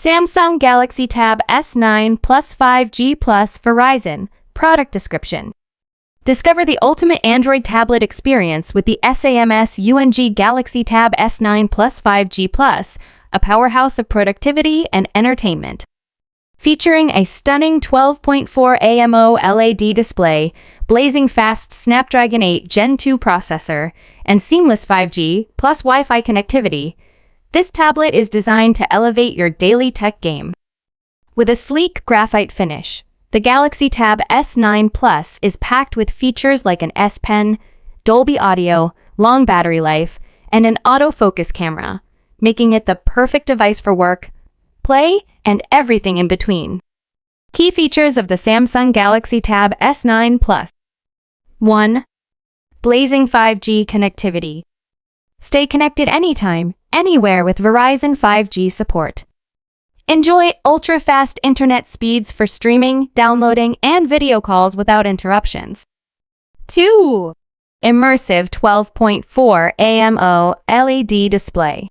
Samsung Galaxy Tab S9 Plus 5G Plus Verizon. Product description. Discover the ultimate Android tablet experience with the SAMSUNG Galaxy Tab S9 Plus 5G Plus, a powerhouse of productivity and entertainment. Featuring a stunning 12.4 AMOLED display, blazing fast Snapdragon 8 Gen 2 processor, and seamless 5G plus Wi-Fi connectivity, this tablet is designed to elevate your daily tech game. With a sleek graphite finish, the Galaxy Tab S9 Plus is packed with features like an S Pen, Dolby Audio, long battery life, and an autofocus camera, making it the perfect device for work, play, and everything in between. Key features of the Samsung Galaxy Tab S9 Plus. 1. Blazing 5G connectivity. Stay connected anytime, anywhere with Verizon 5G support. Enjoy ultra-fast internet speeds for streaming, downloading, and video calls without interruptions. 2. Immersive 12.4 AMOLED display.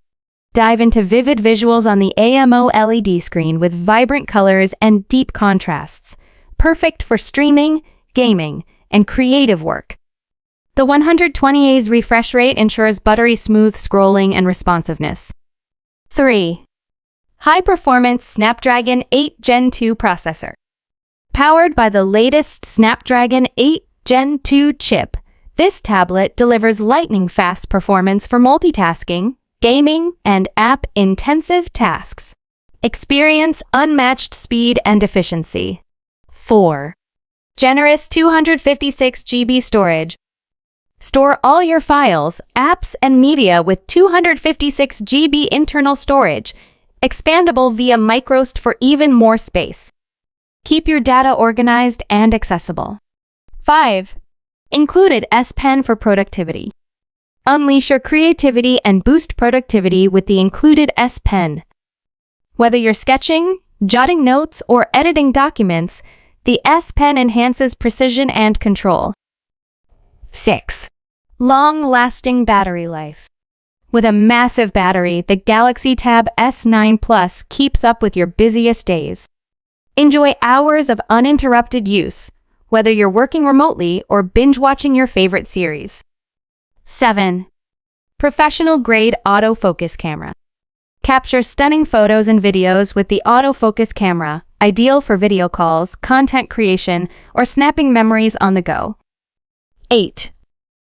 Dive into vivid visuals on the AMOLED screen with vibrant colors and deep contrasts, perfect for streaming, gaming, and creative work. The 120Hz refresh rate ensures buttery smooth scrolling and responsiveness. 3. High-performance Snapdragon 8 Gen 2 processor. Powered by the latest Snapdragon 8 Gen 2 chip, this tablet delivers lightning-fast performance for multitasking, gaming, and app-intensive tasks. Experience unmatched speed and efficiency. 4. Generous 256GB storage. Store all your files, apps, and media with 256GB internal storage, expandable via microSD for even more space. Keep your data organized and accessible. 5. Included S Pen for productivity. Unleash your creativity and boost productivity with the included S Pen. Whether you're sketching, jotting notes, or editing documents, the S Pen enhances precision and control. 6. Long-lasting battery life. With a massive battery, the Galaxy Tab S9 Plus keeps up with your busiest days. Enjoy hours of uninterrupted use, whether you're working remotely or binge-watching your favorite series. 7. Professional-grade autofocus camera. Capture stunning photos and videos with the autofocus camera, ideal for video calls, content creation, or snapping memories on the go. 8.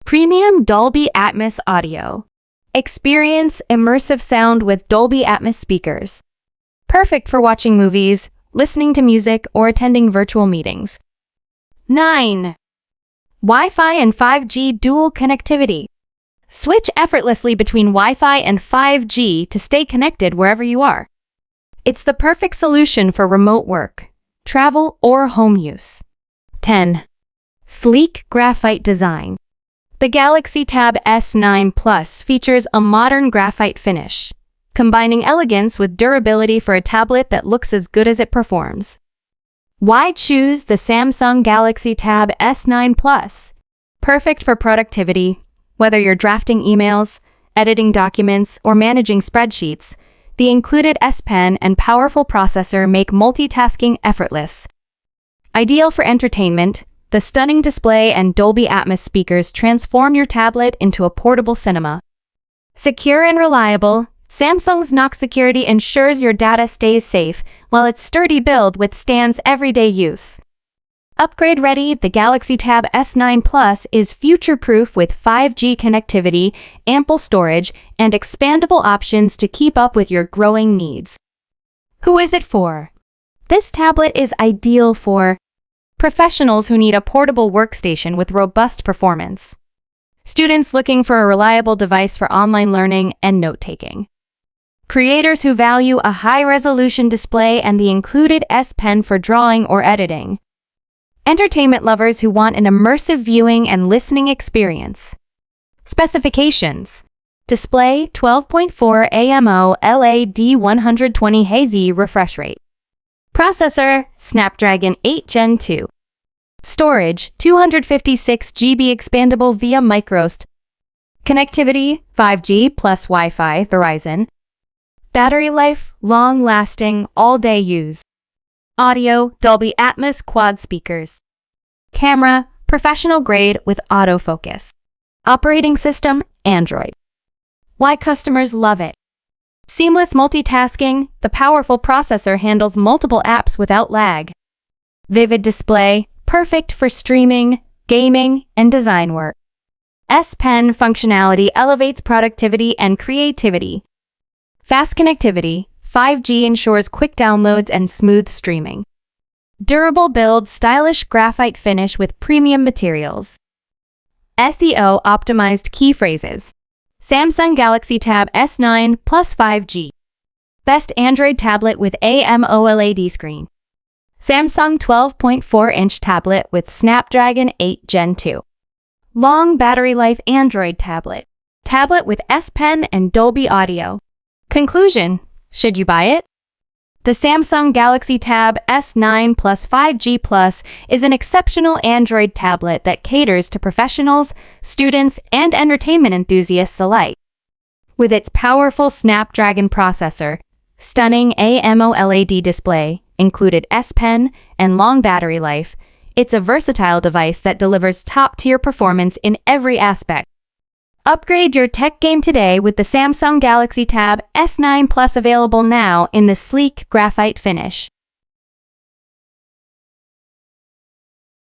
Premium Dolby Atmos audio. Experience immersive sound with Dolby Atmos speakers. Perfect for watching movies, listening to music, or attending virtual meetings. 9. Wi-Fi and 5G dual connectivity. Switch effortlessly between Wi-Fi and 5G to stay connected wherever you are. It's the perfect solution for remote work, travel, or home use. 10. Sleek graphite design. The Galaxy Tab S9 Plus features a modern graphite finish, combining elegance with durability for a tablet that looks as good as it performs. Why choose the Samsung Galaxy Tab S9 Plus? Perfect for productivity. Whether you're drafting emails, editing documents, or managing spreadsheets, the included S Pen and powerful processor make multitasking effortless. Ideal for entertainment, the stunning display and Dolby Atmos speakers transform your tablet into a portable cinema. Secure and reliable, Samsung's Knox security ensures your data stays safe, while its sturdy build withstands everyday use. Upgrade ready, the Galaxy Tab S9 Plus is future-proof with 5G connectivity, ample storage, and expandable options to keep up with your growing needs. Who is it for? This tablet is ideal for professionals who need a portable workstation with robust performance, students looking for a reliable device for online learning and note-taking, creators who value a high-resolution display and the included S Pen for drawing or editing, entertainment lovers who want an immersive viewing and listening experience. Specifications: display 12.4 AMOLED 120Hz refresh rate. Processor Snapdragon 8 Gen 2. Storage 256GB expandable via microSD. Connectivity 5G plus Wi-Fi Verizon. Battery life, long-lasting, all-day use. Audio, Dolby Atmos quad speakers. Camera, professional grade with autofocus. Operating system, Android. Why customers love it. Seamless multitasking, the powerful processor handles multiple apps without lag. Vivid display, perfect for streaming, gaming, and design work. S Pen functionality elevates productivity and creativity. Fast connectivity, 5G ensures quick downloads and smooth streaming. Durable build, stylish graphite finish with premium materials. SEO optimized key phrases. Samsung Galaxy Tab S9 plus 5G. Best Android tablet with AMOLED screen. Samsung 12.4-inch tablet with Snapdragon 8 Gen 2. Long battery life Android tablet. Tablet with S Pen and Dolby Audio. Conclusion: should you buy it? The Samsung Galaxy Tab S9 plus 5G Plus is an exceptional Android tablet that caters to professionals, students, and entertainment enthusiasts alike. With its powerful Snapdragon processor, stunning AMOLED display, included S Pen, and long battery life, it's a versatile device that delivers top-tier performance in every aspect. Upgrade your tech game today with the Samsung Galaxy Tab S9 Plus, available now in the sleek graphite finish.